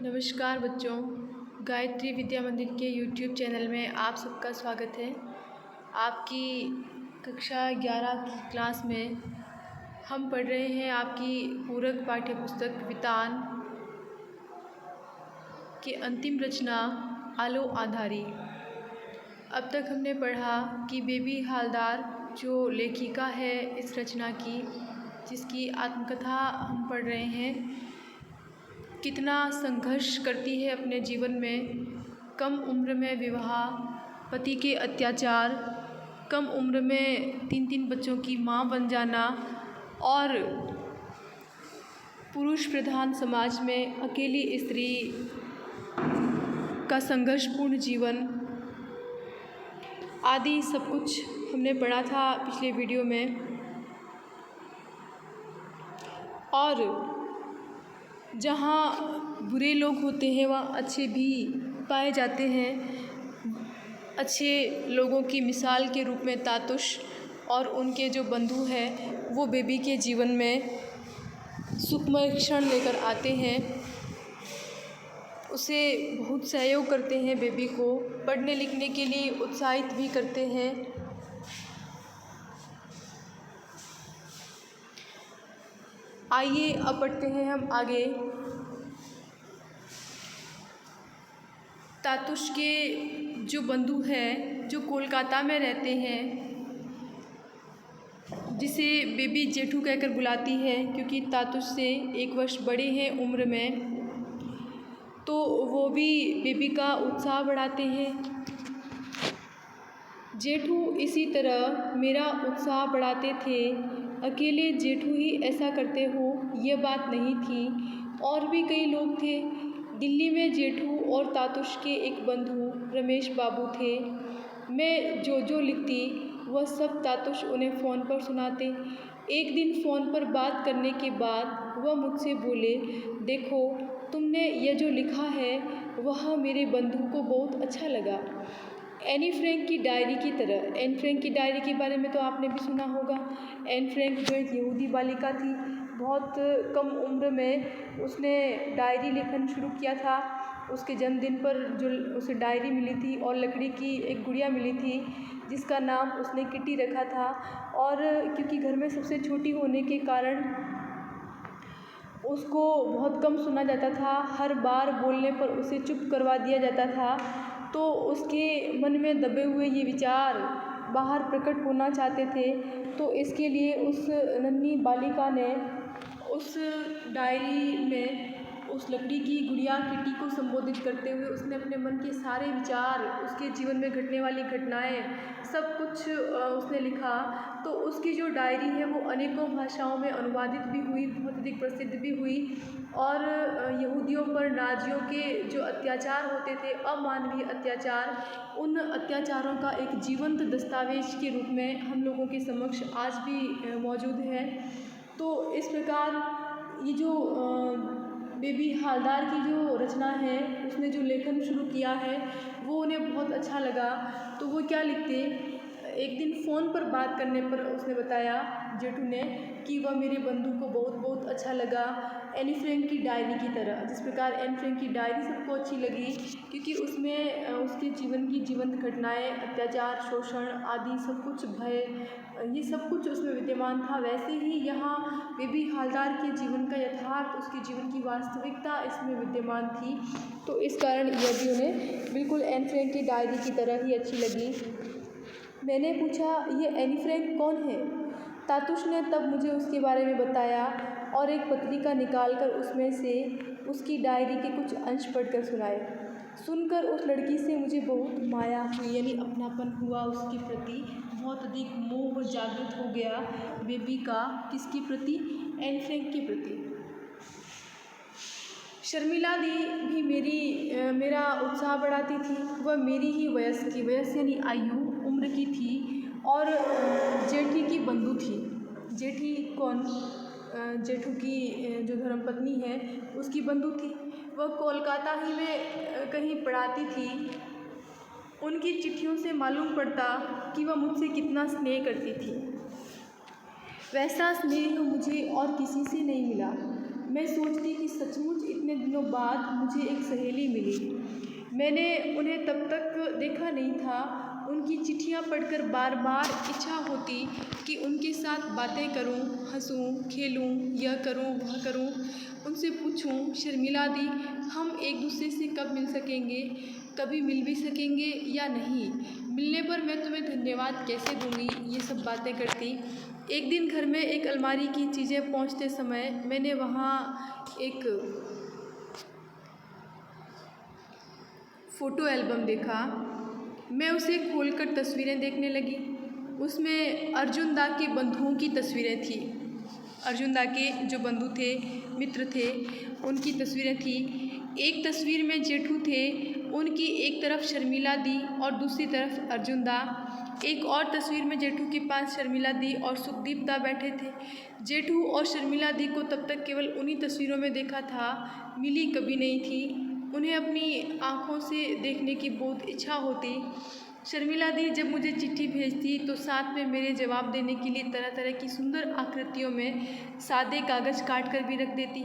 नमस्कार बच्चों, गायत्री विद्या मंदिर के YouTube चैनल में आप सबका स्वागत है। आपकी कक्षा 11 की क्लास में हम पढ़ रहे हैं आपकी पूरक पाठ्य पुस्तक वितान की अंतिम रचना आलो आधारी। अब तक हमने पढ़ा कि बेबी हालदार जो लेखिका है इस रचना की, जिसकी आत्मकथा हम पढ़ रहे हैं, कितना संघर्ष करती है अपने जीवन में। कम उम्र में विवाह, पति के अत्याचार, कम उम्र में 3 बच्चों की माँ बन जाना और पुरुष प्रधान समाज में अकेली स्त्री का संघर्षपूर्ण जीवन आदि सब कुछ हमने पढ़ा था पिछले वीडियो में। और जहाँ बुरे लोग होते हैं वहाँ अच्छे भी पाए जाते हैं। अच्छे लोगों की मिसाल के रूप में तातुश और उनके जो बंधु हैं वो बेबी के जीवन में सुखमय क्षण लेकर आते हैं, उसे बहुत सहयोग करते हैं, बेबी को पढ़ने लिखने के लिए उत्साहित भी करते हैं। आइए अब पढ़ते हैं हम आगे। तातुश के जो बंधु हैं जो कोलकाता में रहते हैं, जिसे बेबी जेठू कहकर बुलाती है क्योंकि तातुश से 1 वर्ष बड़े हैं उम्र में, तो वो भी बेबी का उत्साह बढ़ाते हैं। जेठू इसी तरह मेरा उत्साह बढ़ाते थे, अकेले जेठू ही ऐसा करते हो यह बात नहीं थी, और भी कई लोग थे। दिल्ली में जेठू और तातुश के एक बंधु रमेश बाबू थे। मैं जो लिखती वह सब तातुश उन्हें फ़ोन पर सुनाते। एक दिन फ़ोन पर बात करने के बाद वह मुझसे बोले, देखो तुमने यह जो लिखा है वह मेरे बंधु को बहुत अच्छा लगा, एनी फ्रैंक की डायरी की तरह। एन फ्रैंक की डायरी के बारे में तो आपने भी सुना होगा। एन फ्रैंक जो एक यहूदी बालिका थी, बहुत कम उम्र में उसने डायरी लिखना शुरू किया था। उसके जन्मदिन पर जो उसे डायरी मिली थी और लकड़ी की एक गुड़िया मिली थी जिसका नाम उसने किटी रखा था। और क्योंकि घर में सबसे छोटी होने के कारण उसको बहुत कम सुना जाता था, हर बार बोलने पर उसे चुप करवा दिया जाता था, तो उसके मन में दबे हुए ये विचार बाहर प्रकट होना चाहते थे। तो इसके लिए उस नन्ही बालिका ने उस डायरी में उस लकड़ी की गुड़िया किटी को संबोधित करते हुए उसने अपने मन के सारे विचार, उसके जीवन में घटने वाली घटनाएं, सब कुछ उसने लिखा। तो उसकी जो डायरी है वो अनेकों भाषाओं में अनुवादित भी हुई, बहुत अधिक प्रसिद्ध भी हुई। और यहूदियों पर नाजियों के जो अत्याचार होते थे, अमानवीय अत्याचार, उन अत्याचारों का एक जीवंत दस्तावेज के रूप में हम लोगों के समक्ष आज भी मौजूद है। तो इस प्रकार ये जो बेबी हालदार की जो रचना है, उसने जो लेखन शुरू किया है वो उन्हें बहुत अच्छा लगा। तो वो क्या लिखते, एक दिन फ़ोन पर बात करने पर उसने बताया जेठू ने कि वह मेरे बंधु को बहुत बहुत अच्छा लगा, एनी फ्रैंक की डायरी की तरह। जिस प्रकार एनी फ्रैंक की डायरी सबको अच्छी लगी क्योंकि उसमें उसके जीवन की जीवंत घटनाएं, अत्याचार, शोषण आदि सब कुछ, भय, ये सब कुछ उसमें विद्यमान था। वैसे ही यहाँ बेबी हालदार के जीवन का यथार्थ, उसके जीवन की वास्तविकता इसमें विद्यमान थी। तो इस कारण यह भी उन्हें बिल्कुल एनी फ्रैंक की डायरी की तरह ही अच्छी लगी। मैंने पूछा, ये एनी फ्रैंक कौन है? तातुश ने तब मुझे उसके बारे में बताया और एक पत्रिका निकालकर उसमें से उसकी डायरी के कुछ अंश पढ़कर सुनाए। सुनकर उस लड़की से मुझे बहुत माया हुई, यानी अपनापन हुआ उसके प्रति, बहुत अधिक मोह जागृत हो गया बेबी का। किसके प्रति? एनी फ्रैंक के प्रति। शर्मिला दी भी मेरा उत्साह बढ़ाती थी। वह मेरी ही वयस यानी आयु, उम्र की थी और जेठी की बंधु थी। जेठी कौन? जेठू की जो धर्मपत्नी है उसकी बंधु थी। वह कोलकाता ही में कहीं पढ़ाती थी। उनकी चिट्ठियों से मालूम पड़ता कि वह मुझसे कितना स्नेह करती थी। वैसा स्नेह मुझे और किसी से नहीं मिला। मैं सोचती कि सचमुच इतने दिनों बाद मुझे एक सहेली मिली। मैंने उन्हें तब तक देखा नहीं था। उनकी चिट्ठियाँ पढ़कर बार बार इच्छा होती कि उनके साथ बातें करूं, हंसूं, खेलूं, यह करूं, वह करूं। उनसे पूछूं, शर्मिला दी, हम एक दूसरे से कब मिल सकेंगे, कभी मिल भी सकेंगे या नहीं, मिलने पर मैं तुम्हें धन्यवाद कैसे दूंगी, ये सब बातें करती। एक दिन घर में एक अलमारी की चीज़ें पहुंचते समय मैंने वहाँ एक फ़ोटो एल्बम देखा। मैं उसे खोलकर तस्वीरें देखने लगी। उसमें अर्जुन दा के बंधुओं की तस्वीरें थी। अर्जुन दा के जो बंधु थे, मित्र थे, उनकी तस्वीरें थी। एक तस्वीर में जेठू थे, उनकी एक तरफ शर्मिला दी और दूसरी तरफ अर्जुन दा। एक और तस्वीर में जेठू के पास शर्मिला दी और सुखदीप दा बैठे थे। जेठू और शर्मिला दी को तब तक केवल उन्हीं तस्वीरों में देखा था, मिली कभी नहीं थी। उन्हें अपनी आँखों से देखने की बहुत इच्छा होती। शर्मिला दी जब मुझे चिट्ठी भेजती तो साथ में मेरे जवाब देने के लिए तरह तरह की सुंदर आकृतियों में सादे कागज़ काट कर भी रख देती।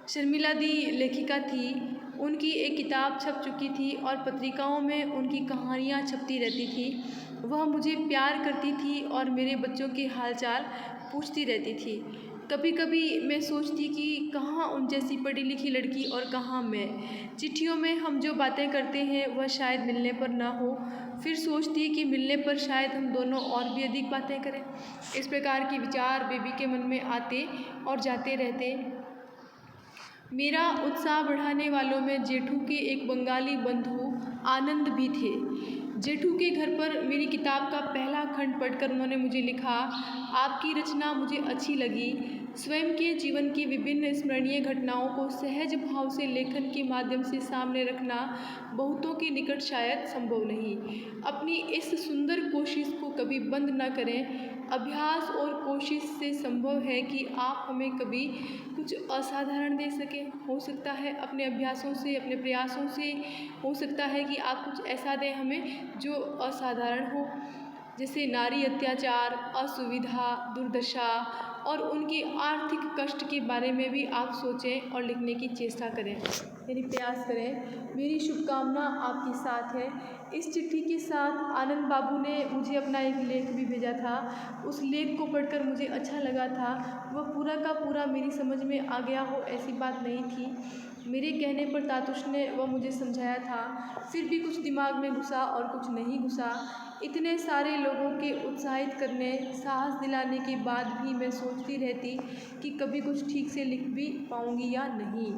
शर्मिला दी लेखिका थी। उनकी एक किताब छप चुकी थी और पत्रिकाओं में उनकी कहानियाँ छपती रहती थी। वह मुझे प्यार करती थी और मेरे बच्चों के हालचाल पूछती रहती थी। कभी कभी मैं सोचती कि कहाँ उन जैसी पढ़ी लिखी लड़की और कहाँ मैं। चिट्ठियों में हम जो बातें करते हैं वह शायद मिलने पर ना हो। फिर सोचती कि मिलने पर शायद हम दोनों और भी अधिक बातें करें। इस प्रकार के विचार बेबी के मन में आते और जाते रहते। मेरा उत्साह बढ़ाने वालों में जेठू के एक बंगाली बंधु आनंद भी थे। जेठू के घर पर मेरी किताब का पहला खंड पढ़कर उन्होंने मुझे लिखा, आपकी रचना मुझे अच्छी लगी। स्वयं के जीवन की विभिन्न स्मरणीय घटनाओं को सहज भाव से लेखन के माध्यम से सामने रखना बहुतों के निकट शायद संभव नहीं। अपनी इस सुंदर कोशिश को कभी बंद न करें। अभ्यास और कोशिश से संभव है कि आप हमें कभी कुछ असाधारण दे सकें। हो सकता है अपने अभ्यासों से, अपने प्रयासों से हो सकता है कि आप कुछ ऐसा दें हमें जो असाधारण हो, जैसे नारी अत्याचार, असुविधा, दुर्दशा और उनके आर्थिक कष्ट के बारे में भी आप सोचें और लिखने की चेष्टा करें, यानी प्रयास करें। मेरी शुभकामना आपके साथ है। इस चिट्ठी के साथ आनंद बाबू ने मुझे अपना एक लेख भी भेजा था। उस लेख को पढ़कर मुझे अच्छा लगा था। वह पूरा का पूरा मेरी समझ में आ गया हो ऐसी बात नहीं थी। मेरे कहने पर तातुश ने वह मुझे समझाया था, फिर भी कुछ दिमाग में घुसा और कुछ नहीं घुसा। इतने सारे लोगों के उत्साहित करने, साहस दिलाने के बाद भी मैं सोचती रहती कि कभी कुछ ठीक से लिख भी पाऊँगी या नहीं।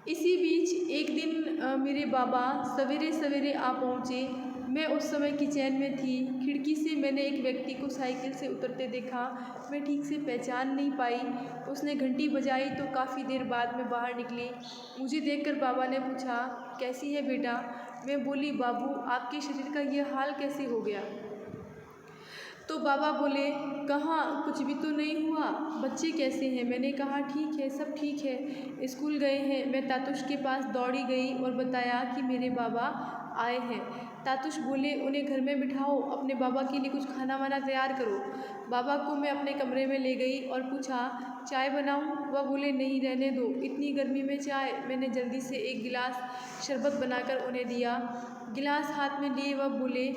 इसी बीच एक दिन मेरे बाबा सवेरे सवेरे आ पहुँचे। मैं उस समय किचन में थी। खिड़की से मैंने एक व्यक्ति को साइकिल से उतरते देखा। मैं ठीक से पहचान नहीं पाई। उसने घंटी बजाई तो काफ़ी देर बाद मैं बाहर निकली। मुझे देखकर बाबा ने पूछा, कैसी है बेटा? मैं बोली, बाबू आपके शरीर का यह हाल कैसे हो गया? तो बाबा बोले, कहाँ, कुछ भी तो नहीं हुआ, बच्चे कैसे हैं? मैंने कहा, ठीक है, सब ठीक है, स्कूल गए हैं। मैं तातुश के पास दौड़ी गई और बताया कि मेरे बाबा आए हैं। तातुश बोले, उन्हें घर में बिठाओ, अपने बाबा के लिए कुछ खाना वाना तैयार करो। बाबा को मैं अपने कमरे में ले गई और पूछा, चाय बनाऊं? वह बोले, नहीं, रहने दो, इतनी गर्मी में चाय। मैंने जल्दी से एक गिलास शरबत बनाकर उन्हें दिया। गिलास हाथ में लिए वह बोले,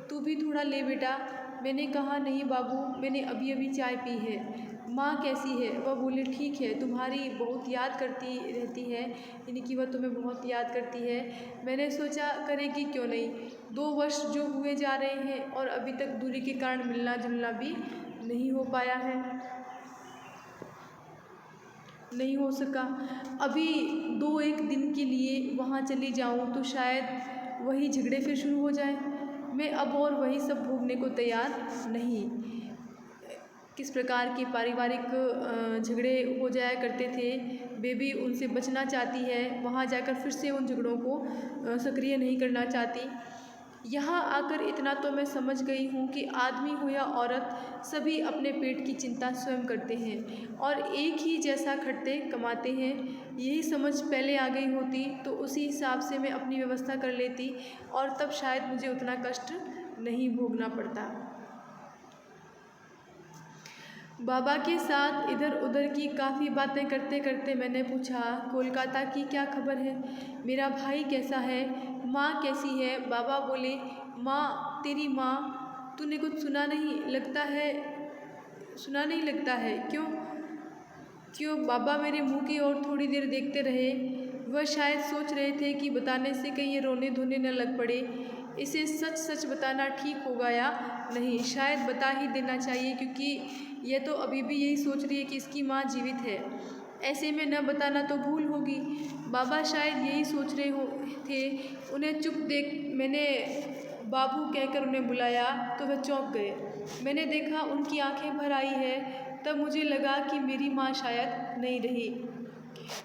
तू भी थोड़ा ले बेटा। मैंने कहा, नहीं बाबू, मैंने अभी अभी चाय पी है। माँ कैसी है? वह बोले, ठीक है, तुम्हारी बहुत याद करती रहती है, यानी कि वह तुम्हें बहुत याद करती है। मैंने सोचा करेगी क्यों नहीं, 2 वर्ष जो हुए जा रहे हैं और अभी तक दूरी के कारण मिलना जुलना भी नहीं हो पाया है, नहीं हो सका। अभी 2-1 दिन के लिए वहाँ चली जाऊँ तो शायद वही झगड़े फिर शुरू हो जाए। मैं अब और वही सब भोगने को तैयार नहीं। किस प्रकार के पारिवारिक झगड़े हो जाया करते थे। बेबी उनसे बचना चाहती है, वहाँ जाकर फिर से उन झगड़ों को सक्रिय नहीं करना चाहती। यहाँ आकर इतना तो मैं समझ गई हूँ कि आदमी हो या औरत, सभी अपने पेट की चिंता स्वयं करते हैं और एक ही जैसा खटते कमाते हैं। यही समझ पहले आ गई होती तो उसी हिसाब से मैं अपनी व्यवस्था कर लेती और तब शायद मुझे उतना कष्ट नहीं भोगना पड़ता। बाबा के साथ इधर उधर की काफ़ी बातें करते करते मैंने पूछा, कोलकाता की क्या खबर है? मेरा भाई कैसा है? माँ कैसी है? बाबा बोले, माँ, तेरी माँ, तूने कुछ सुना नहीं लगता है? क्यों? बाबा मेरे मुंह की ओर थोड़ी देर देखते रहे। वह शायद सोच रहे थे कि बताने से कहीं ये रोने धोने न लग पड़े। इसे सच सच बताना ठीक होगा या नहीं? शायद बता ही देना चाहिए, क्योंकि यह तो अभी भी यही सोच रही है कि इसकी माँ जीवित है। ऐसे में न बताना तो भूल होगी। बाबा शायद यही सोच रहे थे। उन्हें चुप देख मैंने बाबू कहकर उन्हें बुलाया तो वह चौंक गए। मैंने देखा उनकी आंखें भर आई है। तब मुझे लगा कि मेरी माँ शायद नहीं रही।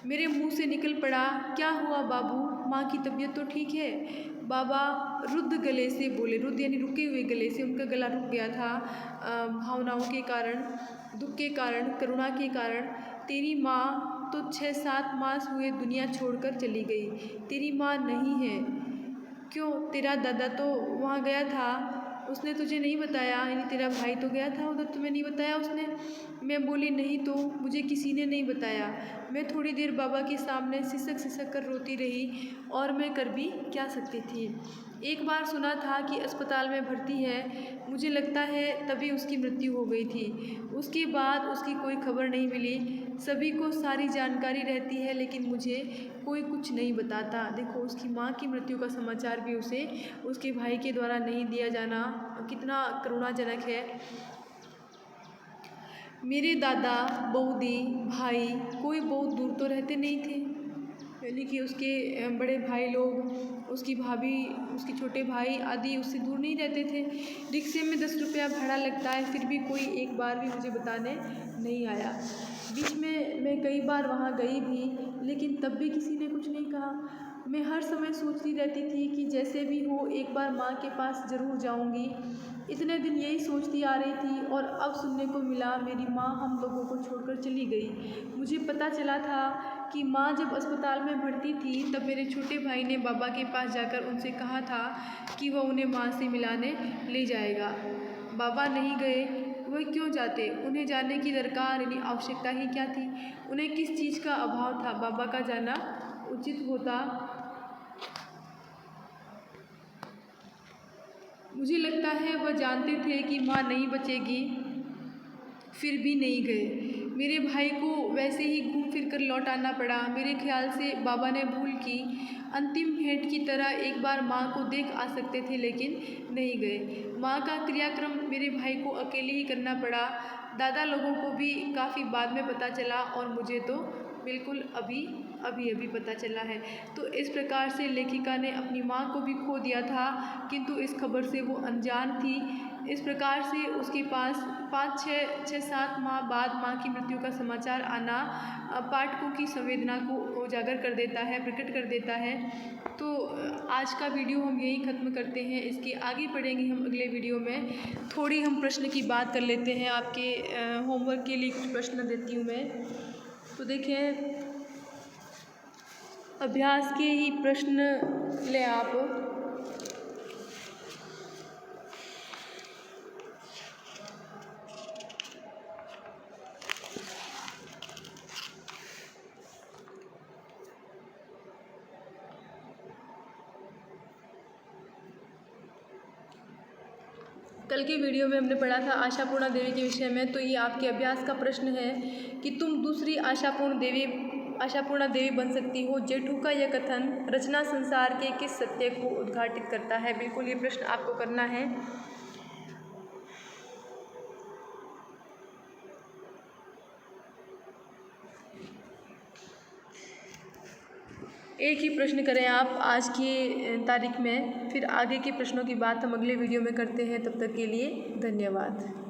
मेरे मुंह से निकल पड़ा, क्या हुआ बाबू? माँ की तबीयत तो ठीक है? बाबा रुद्ध गले से बोले, रुद्ध यानी रुके हुए गले से, उनका गला रुक गया था भावनाओं के कारण, दुख के कारण, करुणा के कारण। तेरी माँ तो 6-7 मास हुए दुनिया छोड़कर चली गई। तेरी माँ नहीं है। क्यों? तेरा दादा तो वहाँ गया था, उसने तुझे नहीं बताया? यानी तेरा भाई तो गया था उधर, तुम्हें नहीं बताया उसने? मैं बोली, नहीं तो मुझे किसी ने नहीं बताया। मैं थोड़ी देर बाबा के सामने सिसक सिसक कर रोती रही, और मैं कर भी क्या सकती थी। एक बार सुना था कि अस्पताल में भर्ती है, मुझे लगता है तभी उसकी मृत्यु हो गई थी। उसके बाद उसकी कोई खबर नहीं मिली। सभी को सारी जानकारी रहती है, लेकिन मुझे कोई कुछ नहीं बताता। देखो, उसकी माँ की मृत्यु का समाचार भी उसे उसके भाई के द्वारा नहीं दिया जाना कितना करुणाजनक है। मेरे दादा, बऊदी, भाई कोई बहुत दूर तो रहते नहीं थे, यानी कि उसके बड़े भाई लोग, उसकी भाभी, उसके छोटे भाई आदि उससे दूर नहीं रहते थे। रिक्शे में 10 रुपया भाड़ा लगता है, फिर भी कोई एक बार भी मुझे बताने नहीं आया। बीच में मैं कई बार वहाँ गई भी, लेकिन तब भी किसी ने कुछ नहीं कहा। मैं हर समय सोचती रहती थी कि जैसे भी हो एक बार माँ के पास ज़रूर जाऊँगी। इतने दिन यही सोचती आ रही थी, और अब सुनने को मिला मेरी माँ हम लोगों को छोड़कर चली गई। मुझे पता चला था कि माँ जब अस्पताल में भर्ती थी, तब मेरे छोटे भाई ने बाबा के पास जाकर उनसे कहा था कि वह उन्हें माँ से मिलाने ले जाएगा। बाबा नहीं गए। वह क्यों जाते? उन्हें जाने की दरकार यानी आवश्यकता ही क्या थी? उन्हें किस चीज़ का अभाव था? बाबा का जाना उचित होता। मुझे लगता है वह जानते थे कि माँ नहीं बचेगी, फिर भी नहीं गए। मेरे भाई को वैसे ही घूम फिर कर लौट आना पड़ा। मेरे ख्याल से बाबा ने भूल की। अंतिम भेंट की तरह एक बार माँ को देख आ सकते थे, लेकिन नहीं गए। माँ का क्रियाक्रम मेरे भाई को अकेले ही करना पड़ा। दादा लोगों को भी काफ़ी बाद में पता चला, और मुझे तो बिल्कुल अभी पता चला है। तो इस प्रकार से लेखिका ने अपनी माँ को भी खो दिया था, किंतु इस खबर से वो अनजान थी। इस प्रकार से उसके पास 5-6-7 माह बाद माँ की मृत्यु का समाचार आना पाठकों की संवेदना को उजागर कर देता है, प्रकट कर देता है। तो आज का वीडियो हम यहीं ख़त्म करते हैं। इसके आगे पढ़ेंगे हम अगले वीडियो में। थोड़ी हम प्रश्न की बात कर लेते हैं। आपके होमवर्क के लिए कुछ प्रश्न देती हूँ मैं। तो देखिए, अभ्यास के ही प्रश्न लें आप। कल के वीडियो में हमने पढ़ा था आशापूर्णा देवी के विषय में। तो ये आपके अभ्यास का प्रश्न है कि तुम दूसरी आशापूर्णा देवी बन सकती हो। जेठू का यह कथन रचना संसार के किस सत्य को उद्घाटित करता है? बिल्कुल ये प्रश्न आपको करना है। एक ही प्रश्न करें आप आज की तारीख में, फिर आगे के प्रश्नों की बात हम अगले वीडियो में करते हैं। तब तक के लिए धन्यवाद।